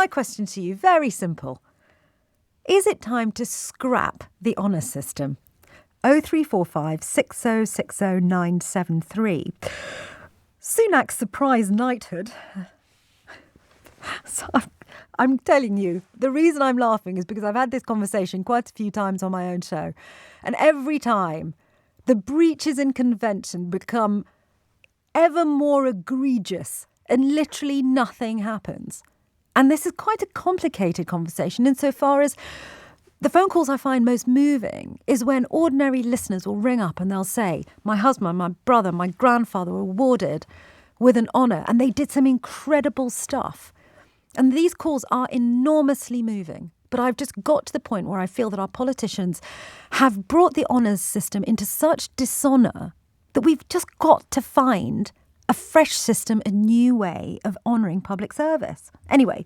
my question to you, very simple. Is it time to scrap the honours system? 0345 6060 973. Sunak's surprise knighthood. So I'm telling you, the reason I'm laughing is because I've had this conversation quite a few times on my own show. And every time, the breaches in convention become ever more egregious and literally nothing happens. And this is quite a complicated conversation insofar as the phone calls I find most moving is when ordinary listeners will ring up and they'll say, my husband, my brother, my grandfather were awarded with an honour and they did some incredible stuff. And these calls are enormously moving. But I've just got to the point where I feel that our politicians have brought the honours system into such dishonour that we've just got to find a fresh system, a new way of honouring public service. Anyway,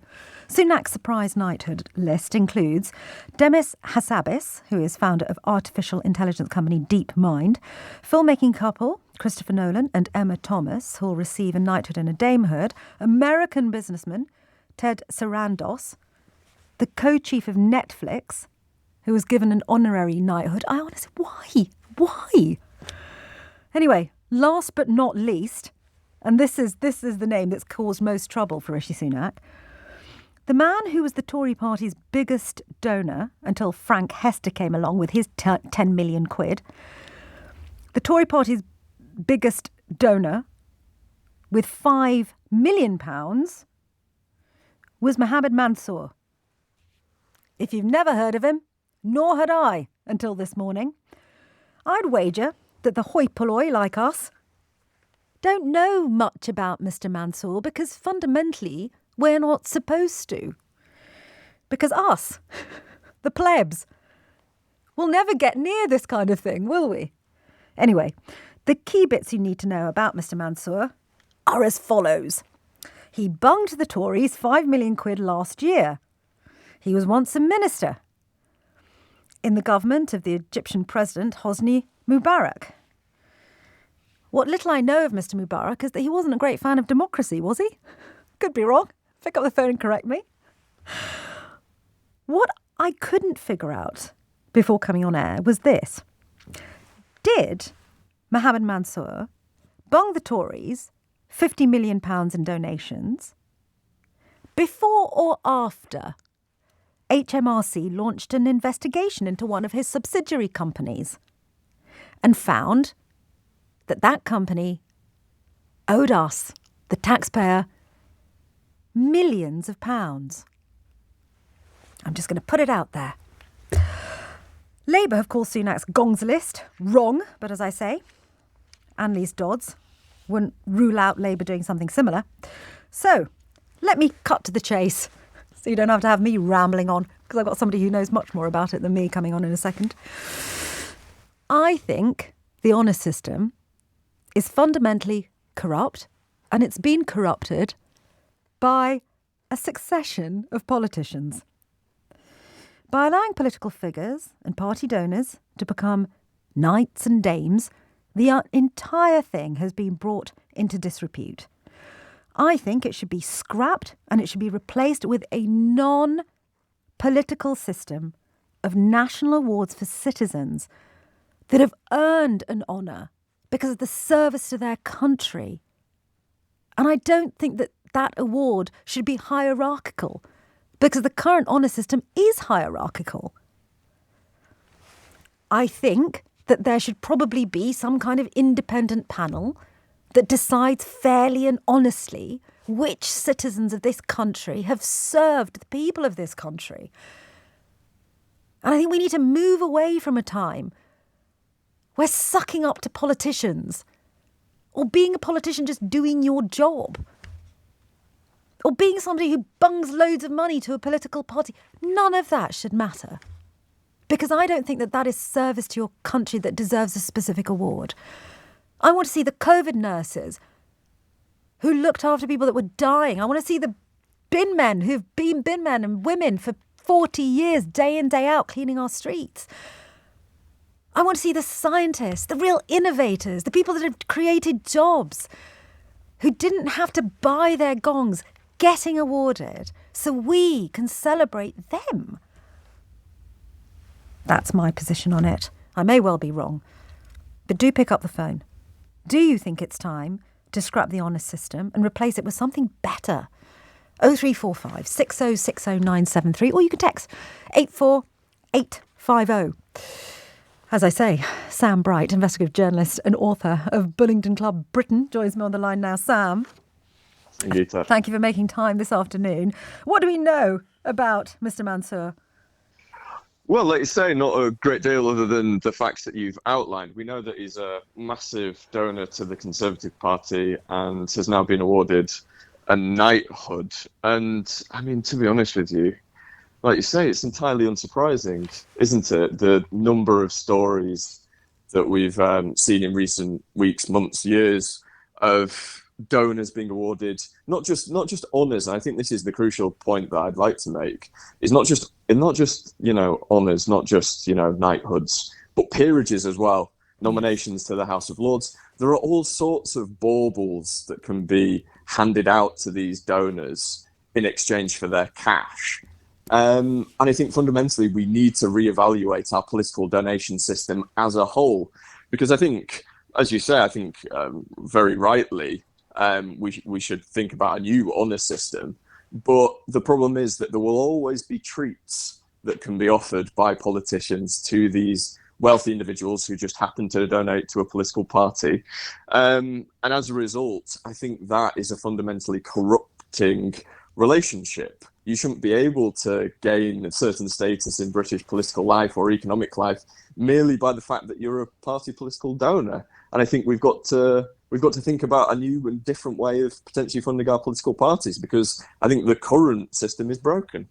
Sunak's surprise knighthood list includes Demis Hassabis, who is founder of artificial intelligence company DeepMind, filmmaking couple Christopher Nolan and Emma Thomas, who will receive a knighthood and a damehood, American businessman Ted Sarandos, the co-chief of Netflix, who was given an honorary knighthood. I honestly, why? Anyway, last but not least, and this is the name that's caused most trouble for Rishi Sunak, the man who was the Tory party's biggest donor until Frank Hester came along with his 10 million quid. The Tory party's biggest donor with £5 million was Mohamed Mansour. If you've never heard of him, nor had I until this morning, I'd wager that the hoi polloi like us don't know much about Mr Mansour because fundamentally we're not supposed to. Because us, the plebs, will never get near this kind of thing, will we? Anyway, the key bits you need to know about Mr Mansour are as follows. He bunged the Tories 5 million quid last year. He was once a minister in the government of the Egyptian president Hosni Mubarak. What little I know of Mr Mubarak is that he wasn't a great fan of democracy, was he? Could be wrong. Pick up the phone and correct me. What I couldn't figure out before coming on air was this. Did Mohamed Mansour bung the Tories £50 million in donations before or after HMRC launched an investigation into one of his subsidiary companies and found that that company owed us, the taxpayer, millions of pounds? I'm just going to put it out there. Labour have called Sunak's gongs list wrong, but as I say, Anneliese Dodds wouldn't rule out Labour doing something similar. So, let me cut to the chase, so you don't have to have me rambling on, because I've got somebody who knows much more about it than me coming on in a second. I think the honour system is fundamentally corrupt, and it's been corrupted by a succession of politicians. By allowing political figures and party donors to become knights and dames, the entire thing has been brought into disrepute. I think it should be scrapped and it should be replaced with a non-political system of national awards for citizens that have earned an honour because of the service to their country. And I don't think that that award should be hierarchical, because the current honour system is hierarchical. I think that there should probably be some kind of independent panel that decides fairly and honestly which citizens of this country have served the people of this country. And I think we need to move away from a time where sucking up to politicians, or being a politician just doing your job, or being somebody who bungs loads of money to a political party, none of that should matter. Because I don't think that that is service to your country that deserves a specific award. I want to see the COVID nurses who looked after people that were dying. I want to see the bin men who've been bin men and women for 40 years, day in, day out, cleaning our streets. I want to see the scientists, the real innovators, the people that have created jobs, who didn't have to buy their gongs getting awarded so we can celebrate them. That's my position on it. I may well be wrong, but do pick up the phone. Do you think it's time to scrap the honours system and replace it with something better? 0345 6060973, or you can text 84850. As I say, Sam Bright, investigative journalist and author of Bullingdon Club Britain, joins me on the line now. Sam, Sangita, thank you for making time this afternoon. What do we know about Mr Mansour? well, like you say, not a great deal other than the facts that you've outlined. We know that he's a massive donor to the Conservative Party and has now been awarded a knighthood. And I mean, to be honest with you, like you say, it's entirely unsurprising, isn't it? The number of stories that we've seen in recent weeks, months, years of donors being awarded not just honours. I think this is the crucial point that I'd like to make. It's not just honours, not just knighthoods, but peerages as well, nominations to the House of Lords. There are all sorts of baubles that can be handed out to these donors in exchange for their cash. And I think fundamentally we need to reevaluate our political donation system as a whole, because I think, as you say, very rightly, we should think about a new honour system. But the problem is that there will always be treats that can be offered by politicians to these wealthy individuals who just happen to donate to a political party. And as a result, I think that is a fundamentally corrupting relationship. You shouldn't be able to gain a certain status in British political life or economic life merely by the fact that you're a party political donor. And I think we've got to think about a new and different way of potentially funding our political parties, because I think the current system is broken.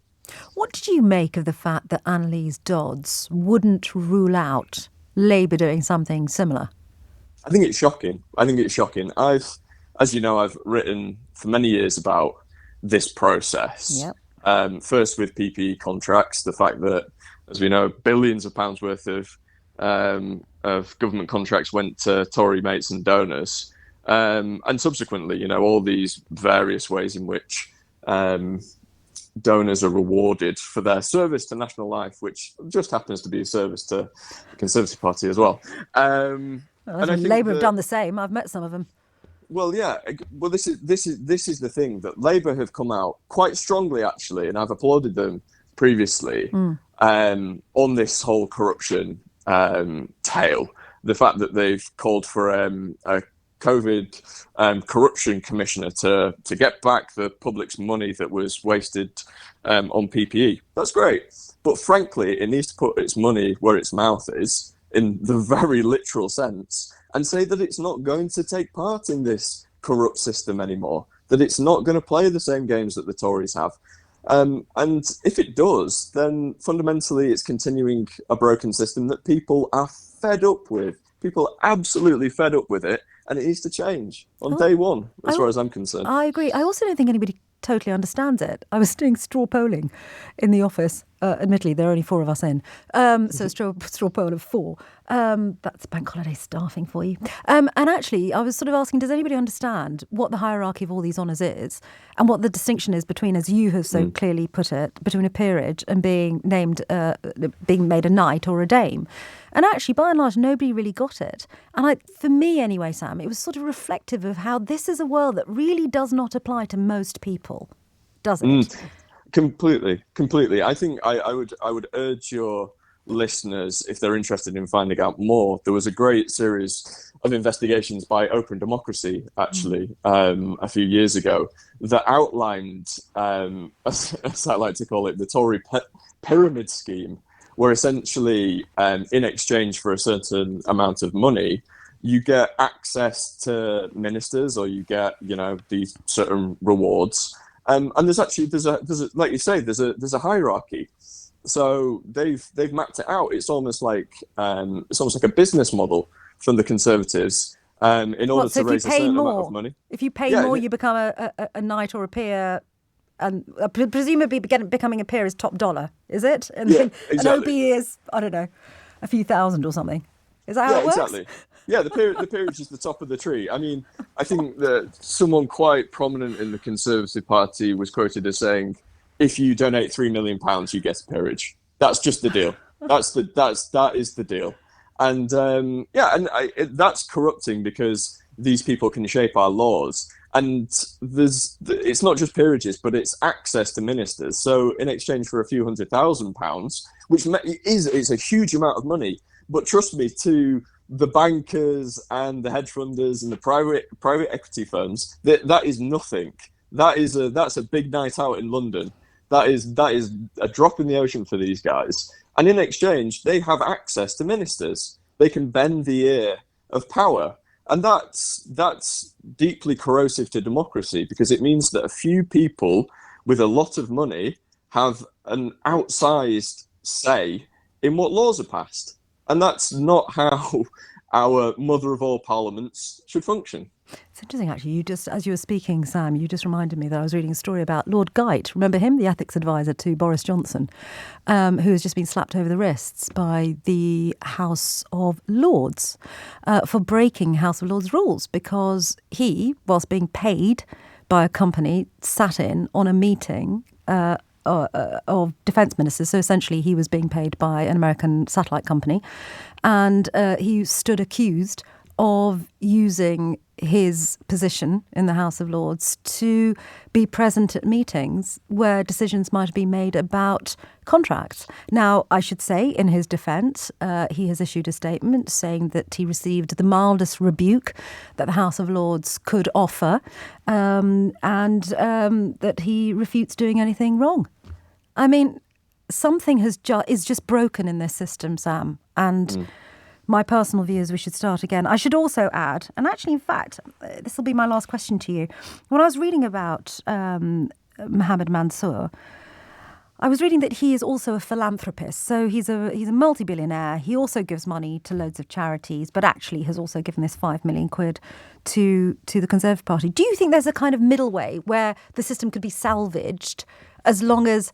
What did you make of the fact that Anneliese Dodds wouldn't rule out Labour doing something similar? I think it's shocking. As you know, I've written for many years about this process. Yep. First with PPE contracts, the fact that, as we know, billions of pounds worth of government contracts went to Tory mates and donors, and subsequently, all these various ways in which donors are rewarded for their service to national life, which just happens to be a service to the Conservative Party as well. And I think Labour have done the same. I've met some of them. Well, yeah. Well, this is the thing, that Labour have come out quite strongly, actually, and I've applauded them previously on this whole corruption tale. The fact that they've called for a COVID corruption commissioner to get back the public's money that was wasted on PPE. That's great, but frankly, it needs to put its money where its mouth is, in the very literal sense, and say that it's not going to take part in this corrupt system anymore, that it's not going to play the same games that the Tories have. And if it does, then fundamentally it's continuing a broken system that people are fed up with. People are absolutely fed up with it, and it needs to change on day one, as far as I'm concerned. I agree. I also don't think anybody totally understands it. I was doing straw polling in the office. Admittedly, there are only 4 of us in. So straw poll of 4. That's bank holiday staffing for you. And actually, I was sort of asking, does anybody understand what the hierarchy of all these honours is, and what the distinction is between, as you have so clearly put it, between a peerage and being made a knight or a dame? And actually, by and large, nobody really got it. And for me anyway, Sam, it was sort of reflective of how this is a world that really does not apply to most people, does it? Completely. I think I would urge your listeners, if they're interested in finding out more, there was a great series of investigations by Open Democracy, actually, a few years ago, that outlined, as I like to call it, the Tory pyramid scheme, where essentially, in exchange for a certain amount of money, you get access to ministers, or you get, these certain rewards. And there's like you say, there's a hierarchy. So they've mapped it out. It's almost like a business model from the Conservatives. In order to raise a certain amount of money. If you pay more, you become a knight or a peer. And presumably becoming a peer is top dollar, is it? And exactly. An OB is, I don't know, a few thousand or something. Is that how it works? Exactly. Yeah, the peerage is the top of the tree. I mean, I think that someone quite prominent in the Conservative Party was quoted as saying, "If you donate £3 million, you get a peerage." That's just the deal. That is the deal. And that's corrupting because these people can shape our laws. And it's not just peerages, but it's access to ministers. So in exchange for a few £100,000, which is a huge amount of money, but trust me, to the bankers and the hedge funders and the private equity firms, that is nothing. That's a big night out in London. That is a drop in the ocean for these guys. And in exchange, they have access to ministers. They can bend the ear of power. And that's deeply corrosive to democracy, because it means that a few people with a lot of money have an outsized say in what laws are passed. And that's not how our mother of all parliaments should function. It's interesting, actually. As you were speaking, Sam, you just reminded me that I was reading a story about Lord Geidt. Remember him, the ethics advisor to Boris Johnson, who has just been slapped over the wrists by the House of Lords for breaking House of Lords rules, because he, whilst being paid by a company, sat in on a meeting of defence ministers. So essentially he was being paid by an American satellite company, and he stood accused of using his position in the House of Lords to be present at meetings where decisions might be made about contracts. Now, I should say, in his defence, he has issued a statement saying that he received the mildest rebuke that the House of Lords could offer, and that he refutes doing anything wrong. I mean, something is just broken in this system, Sam, and my personal view is we should start again. I should also add, and actually, in fact, this will be my last question to you. When I was reading about Mohamed Mansour, I was reading that he is also a philanthropist. So he's a multi-billionaire. He also gives money to loads of charities, but actually has also given this £5 million to the Conservative Party. Do you think there's a kind of middle way where the system could be salvaged, as long as,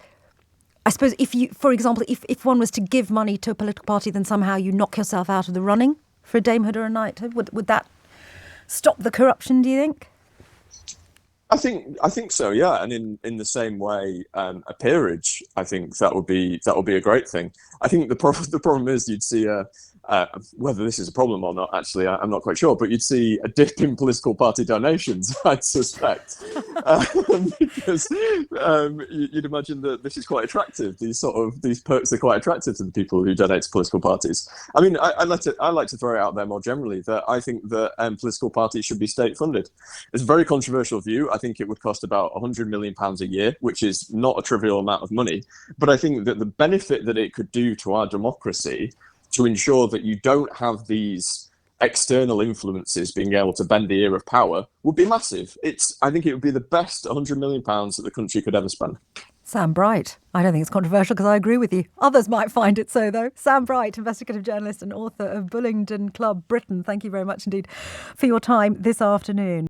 I suppose, for example, if one was to give money to a political party, then somehow you knock yourself out of the running for a damehood or a knighthood? Would that stop the corruption, do you think? I think so, yeah. And in the same way, a peerage, I think that would be a great thing. I think the problem is you'd see whether this is a problem or not, actually, I'm not quite sure, but you'd see a dip in political party donations, I'd suspect, because you'd imagine that this is quite attractive. These perks are quite attractive to the people who donate to political parties. I mean, I like to throw it out there more generally that I think that political parties should be state funded. It's a very controversial view. I think it would cost about £100 million a year, which is not a trivial amount of money. But I think that the benefit that it could do to our democracy, to ensure that you don't have these external influences being able to bend the ear of power, would be massive. I think it would be the best £100 million that the country could ever spend. Sam Bright. I don't think it's controversial because I agree with you. Others might find it so, though. Sam Bright, investigative journalist and author of Bullingdon Club Britain. Thank you very much indeed for your time this afternoon.